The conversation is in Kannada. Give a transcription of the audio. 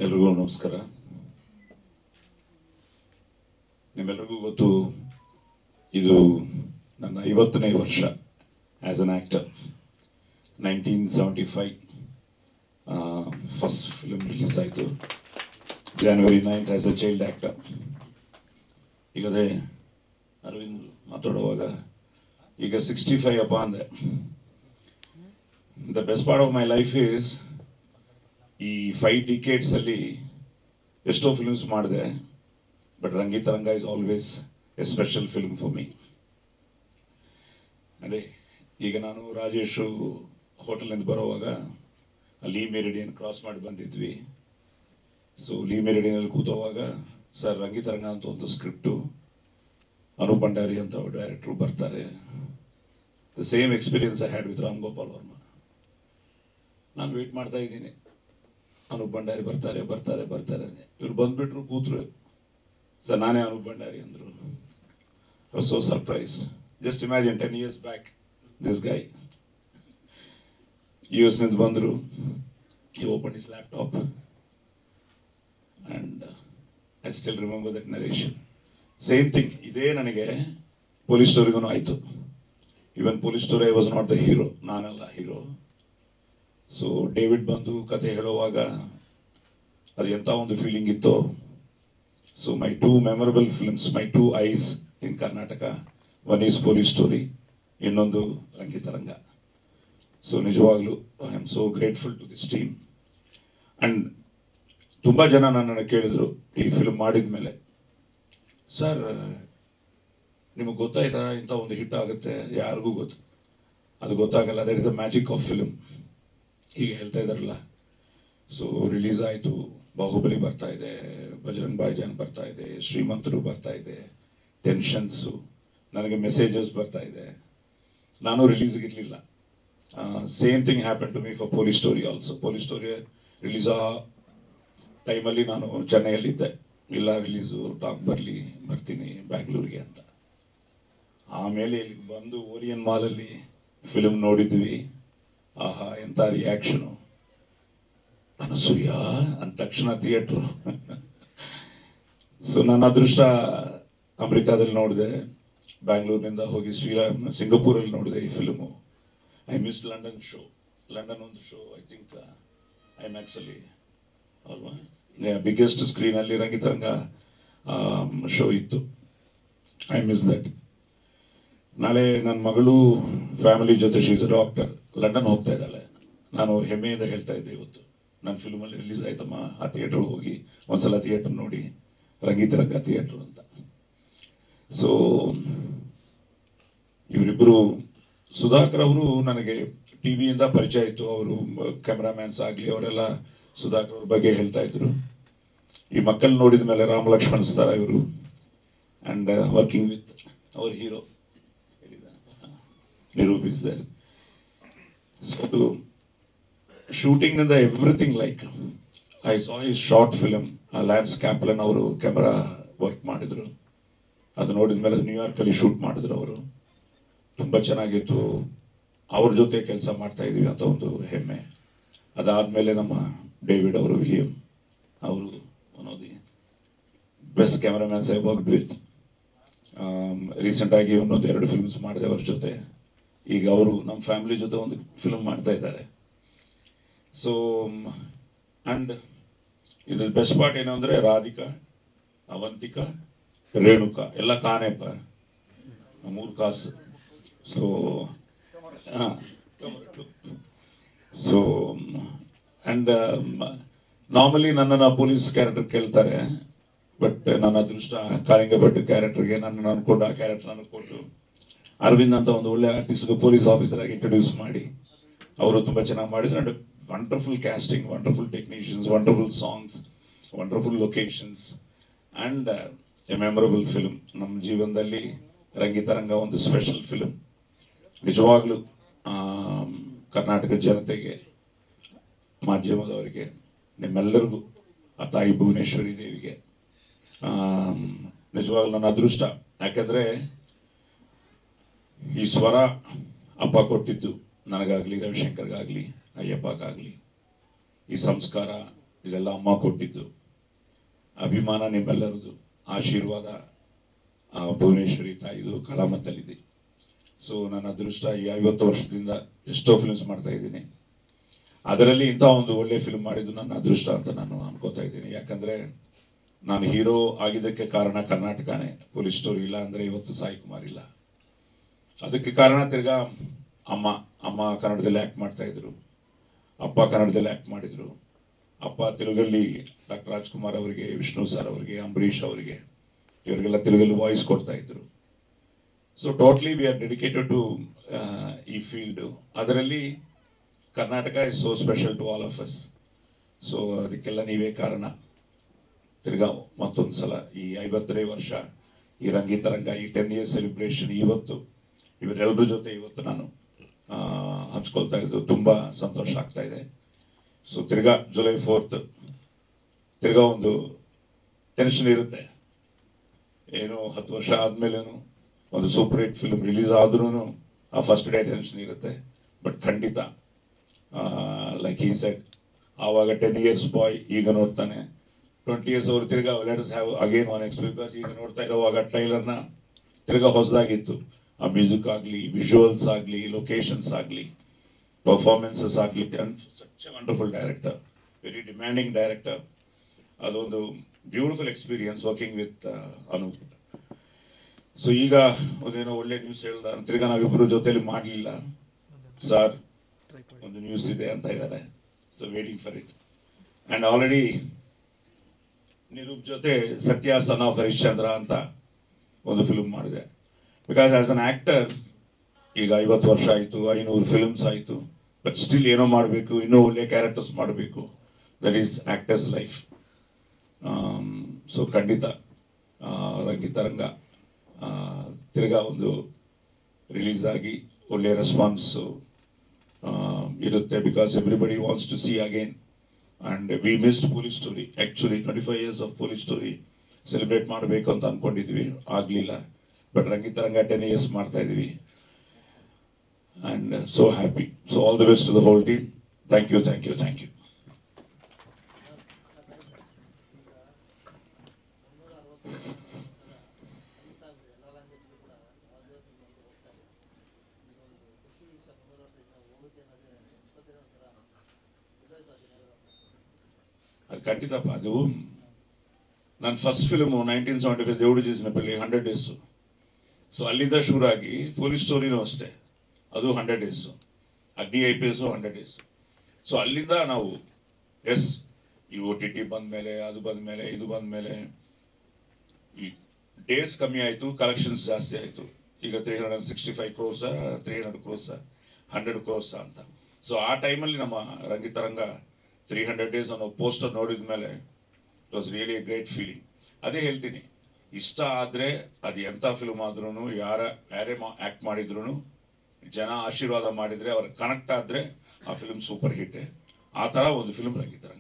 ಎಲ್ರಿಗೂ ನಮಸ್ಕಾರ. ನಿಮ್ಮೆಲ್ಲರಿಗೂ ಗೊತ್ತು, ಇದು ನನ್ನ 50ನೇ ವರ್ಷ as an actor. 1975 first film release ಆಯಿತು. January 9th as a child actor. ಈಗ ಅದೇ ಅರವಿಂದ್ ಮಾತಾಡುವಾಗ ಈಗ 65 ಅಪ್ಪ ಅಂದೆ. The best part of my life is ಈ 5 decades ಅಲ್ಲಿ ಎಷ್ಟೋ ಫಿಲ್ಮ್ಸ್ ಮಾಡಿದೆ, but Rangitaranga is always A special film for me. ಅದೇ ಈಗ ನಾನು ರಾಜೇಶು ಹೋಟೆಲ್ನಿಂದ ಬರೋವಾಗ ಲೀ ಮೆರಿಡಿಯನ್ ಕ್ರಾಸ್ ಮಾಡಿ ಬಂದಿದ್ವಿ. ಸೊ ಲೀ ಮೆರಿಡಿಯನಲ್ಲಿ ಕೂತೋವಾಗ ಸರ್ ರಂಗಿತರಂಗ ಅಂತ ಒಂದು ಸ್ಕ್ರಿಪ್ಟು, ಅನೂಪ್ ಭಂಡಾರಿ ಅಂತ ಡೈರೆಕ್ಟ್ರು ಬರ್ತಾರೆ. The same experience I had with Ram Gopal Varma. ನಾನು ವೇಟ್ ಮಾಡ್ತಾ ಇದ್ದೀನಿ, ಅನೂಪ್ ಭಂಡಾರಿ ಬರ್ತಾರೆ ಬರ್ತಾರೆ ಬರ್ತಾರೆ. ಇವ್ರು ಬಂದ್ಬಿಟ್ರು, ಕೂತ್ರು. ಸರ್ ನಾನೇ ಅನೂಪ್ ಭಂಡಾರಿ ಅಂದರು. I was so surprise. Just imagine 10 years back this guy US ನಿಂದ ಬಂದರು. he opened his laptop and I still remember that narration. Same thing ಇದೇ ನನಗೆ ಪೊಲೀಸ್ ಸ್ಟೋರಿಗೂ ಆಯಿತು. Even police story I was not the hero, ನಾನಲ್ಲ ಹೀರೋ. ಸೊ ಡೇವಿಡ್ ಬಂದು ಕತೆ ಹೇಳುವಾಗ ಅದು ಎಂಥ ಒಂದು ಫೀಲಿಂಗ್ ಇತ್ತು. So my 2 memorable films, my 2 eyes in Karnataka, one is police story, ಇನ್ನೊಂದು ರಂಗಿತರಂಗ. ಸೊ ನಿಜವಾಗ್ಲೂ I am so grateful to this team. And ತುಂಬ ಜನ ನನ್ನನ್ನು ಕೇಳಿದರು ಈ ಫಿಲ್ಮ್ ಮಾಡಿದ ಮೇಲೆ, ಸರ್ ನಿಮಗೆ ಗೊತ್ತಾಯ್ತಾ ಇಂಥ ಒಂದು ಹಿಟ್ ಆಗುತ್ತೆ? ಯಾರಿಗೂ ಗೊತ್ತು, ಅದು ಗೊತ್ತಾಗಲ್ಲ. That is the magic of film. ಈಗ ಹೇಳ್ತಾ ಇದ್ದಾರಲ್ಲ, ಸೊ ರಿಲೀಸ್ ಆಯಿತು, ಬಾಹುಬಲಿ ಬರ್ತಾ ಇದೆ, ಬಜರಂಗ್ ಭಾಯಿಜಾನ್ ಬರ್ತಾ ಇದೆ, ಶ್ರೀಮಂತರು ಬರ್ತಾ ಇದೆ, ಟೆನ್ಷನ್ಸು, ನನಗೆ ಮೆಸೇಜಸ್ ಬರ್ತಾ ಇದೆ. ನಾನು ರಿಲೀಸ್ಗಿರಲಿಲ್ಲ. Same thing happen to me for police story also. Police story release ಆ ಟೈಮಲ್ಲಿ ನಾನು ಚೆನ್ನೈಯಲ್ಲಿದ್ದೆ. ಇಲ್ಲ ರಿಲೀಸು ಟಾಕ್ ಬರ್ತೀನಿ ಬ್ಯಾಂಗ್ಳೂರಿಗೆ ಅಂತ. ಆಮೇಲೆ ಇಲ್ಲಿಗೆ ಬಂದು ಓರಿಯನ್ ಮಾಲಲ್ಲಿ ಫಿಲ್ಮ್ ನೋಡಿದ್ವಿ. ಆಹಾ ಎಂಥ ರಿಯಾಕ್ಷನು! ಅನಸೂಯ ಅಂದ ತಕ್ಷಣ ಥಿಯೇಟ್ರು. ಸೊ ನನ್ನ ಅದೃಷ್ಟ, ಅಮೆರಿಕಾದಲ್ಲಿ ನೋಡಿದೆ, ಬ್ಯಾಂಗ್ಳೂರಿನಿಂದ ಹೋಗಿ ಸಿಂಗಪೂರಲ್ಲಿ ನೋಡಿದೆ ಈ film. I miss London show. London ಒಂದು ಶೋ, ಐ ಥಿಂಕ್ ಐಮ್ಯಾಕ್ಸಲ್ಲಿ ಅಲ್ವಾ, ಬಿಗ್ಗೆಸ್ಟ್ ಸ್ಕ್ರೀನಲ್ಲಿ ರಂಗಿತರಂಗ ಶೋ ಇತ್ತು. I miss that. ನಾಳೆ ನನ್ನ ಮಗಳು ಫ್ಯಾಮಿಲಿ ಜೊತೆ, ಶೀಸ್ ಅ ಡಾಕ್ಟರ್, ಲಂಡನ್ ಹೋಗ್ತಾ ಇದ್ದಾಳೆ. ನಾನು ಹೆಮ್ಮೆಯಿಂದ ಹೇಳ್ತಾ ಇದ್ದೆ, ಇವತ್ತು ನನ್ನ ಫಿಲ್ಮಲ್ಲಿ ರಿಲೀಸ್ ಆಯ್ತಮ್ಮ, ಆ ಥಿಯೇಟ್ರಿಗೆ ಹೋಗಿ ಒಂದ್ಸಲ ಥಿಯೇಟರ್ ನೋಡಿ, ರಂಗಿತರಂಗ ಥಿಯೇಟ್ರು ಅಂತ. ಸೊ ಇವರಿಬ್ಬರು, ಸುಧಾಕರ್ ಅವರು ನನಗೆ ಟಿ ವಿಯಿಂದ ಪರಿಚಯ ಇತ್ತು. ಅವರು ಕ್ಯಾಮ್ರಾಮ್ಯಾನ್ಸ್ ಆಗಲಿ ಅವರೆಲ್ಲ ಸುಧಾಕರ್ ಅವ್ರ ಬಗ್ಗೆ ಹೇಳ್ತಾ ಇದ್ರು. ಈ ಮಕ್ಕಳು ನೋಡಿದ ಮೇಲೆ ರಾಮ್ ಲಕ್ಷ್ಮಣ್ ಸ್ತಾರ ಇವರು, and working with our hero ನಿರೂಪಿಸ್ ದೇರ್. ಸೊ ಶೂಟಿಂಗ್ನಿಂದ everything, like I saw his short film. Lance Kaplan ಅವರು ಕ್ಯಾಮ್ರಾ ವರ್ಕ್ ಮಾಡಿದರು. ಅದು ನೋಡಿದ ಮೇಲೆ ನ್ಯೂಯಾರ್ಕಲ್ಲಿ ಶೂಟ್ ಮಾಡಿದ್ರು ಅವರು. ತುಂಬ ಚೆನ್ನಾಗಿತ್ತು. ಅವ್ರ ಜೊತೆ ಕೆಲಸ ಮಾಡ್ತಾ ಇದ್ದೀವಿ ಅಂತ ಒಂದು ಹೆಮ್ಮೆ. ಅದಾದಮೇಲೆ ನಮ್ಮ ಡೇವಿಡ್ ಅವರು, ವಿಲಿಯಂ ಅವರು, one of the best cameramans I worked with. ರೀಸೆಂಟಾಗಿ ಒಂದೊಂದು 2 ಫಿಲ್ಮ್ಸ್ ಮಾಡಿದೆ ಅವ್ರ ಜೊತೆ. ಈಗ ಅವರು ನಮ್ಮ ಫ್ಯಾಮಿಲಿ ಜೊತೆ ಒಂದು ಫಿಲ್ಮ್ ಮಾಡ್ತಾ ಇದ್ದಾರೆ. ಸೊ ಆ್ಯಂಡ್ ಇದು ಬೆಸ್ಟ್ ಪಾರ್ಟ್ ಏನು ಅಂದರೆ, ರಾಧಿಕಾ, ಅವಂತಿಕಾ, ರೇಣುಕಾ ಎಲ್ಲ ಕಾನೆಪ್ಪ, 3 ಕಾಸು. ಸೊ ಹಾಂ, ಸೊ ಆ್ಯಂಡ್ ನಾರ್ಮಲಿ ನನ್ನನ್ನು ಪೊಲೀಸ್ ಕ್ಯಾರೆಕ್ಟರ್ ಕೇಳ್ತಾರೆ, ಬಟ್ ನನ್ನ ಅದೃಷ್ಟ ಕಾಳಿಂಗಭಟ್ ಕ್ಯಾರೆಕ್ಟರ್ಗೆ ನನ್ನನ್ನು ಅನ್ಕೊಂಡು ಆ ಕ್ಯಾರೆಕ್ಟರ್ ನನಗೆ ಕೊಟ್ಟು, ಅರವಿಂದ್ ಅಂತ ಒಂದು ಒಳ್ಳೆ ಆರ್ಟಿಸ್ಟ್ಗೆ ಪೊಲೀಸ್ ಆಫೀಸರ್ ಆಗಿ ಇಂಟ್ರೊಡ್ಯೂಸ್ ಮಾಡಿ ಅವರು ತುಂಬ ಚೆನ್ನಾಗಿ ಮಾಡಿದ್ರು. And wonderful casting, wonderful technicians, wonderful songs, wonderful locations and A memorable film. ನಮ್ಮ ಜೀವನದಲ್ಲಿ ರಂಗಿತರಂಗ ಒಂದು ಸ್ಪೆಷಲ್ ಫಿಲ್ಮ್. ನಿಜವಾಗ್ಲೂ ಕರ್ನಾಟಕ ಜನತೆಗೆ, ಮಾಧ್ಯಮದವರಿಗೆ, ನಿಮ್ಮೆಲ್ಲರಿಗೂ, ಆ ತಾಯಿ ಭುವನೇಶ್ವರಿ ದೇವಿಗೆ ನಿಜವಾಗ್ಲೂ ನನ್ನ ಅದೃಷ್ಟ. ಯಾಕೆಂದರೆ ಈ ಸ್ವರ ಅಪ್ಪ ಕೊಟ್ಟಿದ್ದು ನನಗಾಗಲಿ, ರವಿಶಂಕರ್ಗಾಗಲಿ, ಅಯ್ಯಪ್ಪಗಾಗಲಿ, ಈ ಸಂಸ್ಕಾರ, ಇದೆಲ್ಲ ಅಮ್ಮ ಕೊಟ್ಟಿದ್ದು. ಅಭಿಮಾನ ನಿಮ್ಮೆಲ್ಲರದು, ಆಶೀರ್ವಾದ ಭುವನೇಶ್ವರಿ ತಾಯಿದು ಕಲಾಮತ್ತಲ್ಲಿದೆ. ಸೊ ನನ್ನ ಅದೃಷ್ಟ ಈ 50 ವರ್ಷದಿಂದ ಎಷ್ಟೋ ಫಿಲ್ಮ್ಸ್ ಮಾಡ್ತಾ ಇದ್ದೀನಿ. ಅದರಲ್ಲಿ ಇಂಥ ಒಂದು ಒಳ್ಳೆ ಫಿಲ್ಮ್ ಮಾಡಿದ್ದು ನನ್ನ ಅದೃಷ್ಟ ಅಂತ ನಾನು ಅನ್ಕೋತಾ ಇದ್ದೀನಿ. ಯಾಕಂದರೆ ನಾನು ಹೀರೋ ಆಗಿದ್ದಕ್ಕೆ ಕಾರಣ ಕರ್ನಾಟಕನೇ. ಪೊಲೀಸ್ ಸ್ಟೋರಿ ಇಲ್ಲ ಅಂದರೆ ಇವತ್ತು ಸಾಯಿ ಕುಮಾರ್ ಇಲ್ಲ. ಅದಕ್ಕೆ ಕಾರಣ ತಿರ್ಗಾ ಅಮ್ಮ ಕನ್ನಡದಲ್ಲಿ ಆ್ಯಕ್ಟ್ ಮಾಡ್ತಾಯಿದ್ರು, ಅಪ್ಪ ಕನ್ನಡದಲ್ಲಿ ಆ್ಯಕ್ಟ್ ಮಾಡಿದರು. ಅಪ್ಪ ತೆಲುಗಲ್ಲಿ ಡಾಕ್ಟರ್ ರಾಜ್ಕುಮಾರ್ ಅವರಿಗೆ, ವಿಷ್ಣು ಸರ್ ಅವರಿಗೆ, ಅಂಬರೀಷ್ ಅವರಿಗೆ, ಇವರಿಗೆಲ್ಲ ತೆಲುಗಲ್ಲಿ ವಾಯ್ಸ್ ಕೊಡ್ತಾಯಿದ್ರು. So totally we are dedicated to ಈ ಫೀಲ್ಡು. ಅದರಲ್ಲಿ Karnataka is so special to all of us. So ಅದಕ್ಕೆಲ್ಲ ನೀವೇ ಕಾರಣ. ತಿರ್ಗಾ ಮತ್ತೊಂದು ಸಲ ಈ 50ನೇ ವರ್ಷ ಈ ರಂಗಿತರಂಗ, ಈ 10 years ಸೆಲೆಬ್ರೇಷನ್ ಇವರೆಲ್ಲರ ಜೊತೆ ಇವತ್ತು ನಾನು ಹಂಚ್ಕೊಳ್ತಾ ಇದ್ದು ತುಂಬ ಸಂತೋಷ ಆಗ್ತಾ ಇದೆ. ಸೊ ತಿರ್ಗಾ ಜುಲೈ 4th ತಿರ್ಗಾ ಒಂದು ಟೆನ್ಷನ್ ಇರುತ್ತೆ. ಏನು 10 ವರ್ಷ ಆದಮೇಲೇನು ಒಂದು ಸೂಪರ್ ಹಿಟ್ ಫಿಲ್ಮ್ ರಿಲೀಸ್ ಆದ್ರೂ ಆ ಫಸ್ಟ್ ಡೇ ಟೆನ್ಷನ್ ಇರುತ್ತೆ. ಬಟ್ ಖಂಡಿತ ಲೈಕ್ ಈ ಸೆಡ್, ಆವಾಗ 10 years ಬಾಯ್ ಈಗ ನೋಡ್ತಾನೆ, 20 years ಅವರು ತಿರ್ಗಾ let us have again one next, because ಈಗ ನೋಡ್ತಾ ಇರೋವಾಗ ಟ್ರೈಲರ್ನ ತಿರ್ಗಾ ಹೊಸದಾಗಿತ್ತು. ಆ ಮ್ಯೂಸಿಕ್ ಆಗಲಿ, ವಿಜುವಲ್ಸ್ ಆಗಲಿ, ಲೊಕೇಶನ್ಸ್ ಆಗಲಿ, ಪರ್ಫಾರ್ಮೆನ್ಸಸ್ ಆಗಲಿ. Such a wonderful director, very demanding director. ಅದೊಂದು beautiful experience working with Anoop. So ಈಗ ಒಂದೇನೋ ಒಳ್ಳೆ ನ್ಯೂಸ್ ಹೇಳ್ದ, ತಿರ್ಗಾ ನಾವಿಬ್ಬರು ಜೊತೆಲಿ ಮಾಡಲಿಲ್ಲ ಸರ್, ಒಂದು ನ್ಯೂಸ್ ಇದೆ ಅಂತ ಇದ್ದಾರೆ. So waiting for it. And already Nirup ಜೊತೆ ಸತ್ಯ ಸನ್ ಆಫ್ ಹರಿಶ್ಚಂದ್ರ ಅಂತ ಒಂದು ಫಿಲ್ಮ್ ಮಾಡಿದೆ. ಬಿಕಾಸ್ ಆಸ್ ಅನ್ ಆ್ಯಕ್ಟರ್ ಈಗ 50 ವರ್ಷ ಆಯಿತು, 500 ಫಿಲ್ಮ್ಸ್ ಆಯಿತು. ಬಟ್ ಸ್ಟಿಲ್ ಏನೋ ಮಾಡಬೇಕು, ಇನ್ನೂ ಒಳ್ಳೆ ಕ್ಯಾರೆಕ್ಟರ್ಸ್ ಮಾಡಬೇಕು. That is actors life. So ಖಂಡಿತ ರಂಗಿತರಂಗ ತಿರ್ಗಾ ಒಂದು ರಿಲೀಸ್ ಆಗಿ ಒಳ್ಳೆಯ ರೆಸ್ಪಾನ್ಸು ಇರುತ್ತೆ. Because everybody wants to see again. And we missed police story. Actually 25 years of police story celebrate ಮಾಡಬೇಕು ಅಂತ ಅಂದ್ಕೊಂಡಿದ್ವಿ, ಆಗಲಿಲ್ಲ. ಬಟ್ ರಂಗಿತರಂಗ 10 years ಮಾಡ್ತಾ ಇದ್ದೀವಿ. And so happy. So all the best to the whole team. Thank you, thank you, thank you. ಅದು ಖಂಡಿತಪ್ಪ. ಅದು ನನ್ನ ಫಸ್ಟ್ ಫಿಲ್ಮು 1975 ದೇವುಡು ಜೀಸ್ನಪಲ್ಲಿ 100 days. ಸೊ ಅಲ್ಲಿಂದ ಶುರುವಾಗಿ ಪೊಲೀಸ್ ಸ್ಟೋರಿನೂ ಅಷ್ಟೇ, ಅದು 100 days. ಅಗ್ನಿ IPS 100 days. ಸೊ ಅಲ್ಲಿಂದ ನಾವು ಈ OTT ಬಂದಮೇಲೆ, ಅದು ಬಂದಮೇಲೆ, ಇದು ಬಂದಮೇಲೆ ಈ ಡೇಸ್ ಕಮ್ಮಿ ಆಯಿತು, ಕಲೆಕ್ಷನ್ಸ್ ಜಾಸ್ತಿ ಆಯಿತು. ಈಗ 365 crores, 300 crores, 100 crores ಅಂತ. ಸೊ ಆ ಟೈಮಲ್ಲಿ ನಮ್ಮ ರಂಗಿತರಂಗ 300 days ಅನ್ನೋ ಪೋಸ್ಟರ್ ನೋಡಿದ ಮೇಲೆ it was really A great feeling. ಅದೇ ಹೇಳ್ತೀನಿ, ಇಷ್ಟ ಆದರೆ ಅದು ಎಂಥ ಫಿಲ್ಮ್ ಆದ್ರೂ, ಯಾರೇ ಆ್ಯಕ್ಟ್ ಮಾಡಿದ್ರು, ಜನ ಆಶೀರ್ವಾದ ಮಾಡಿದರೆ, ಅವ್ರಿಗೆ ಕನೆಕ್ಟ್ ಆದರೆ ಆ ಫಿಲ್ಮ್ ಸೂಪರ್ ಹಿಟ್ಟೆ. ಆ ಥರ ಒಂದು ಫಿಲ್ಮ್ ರಂಗಿತರಂಗ.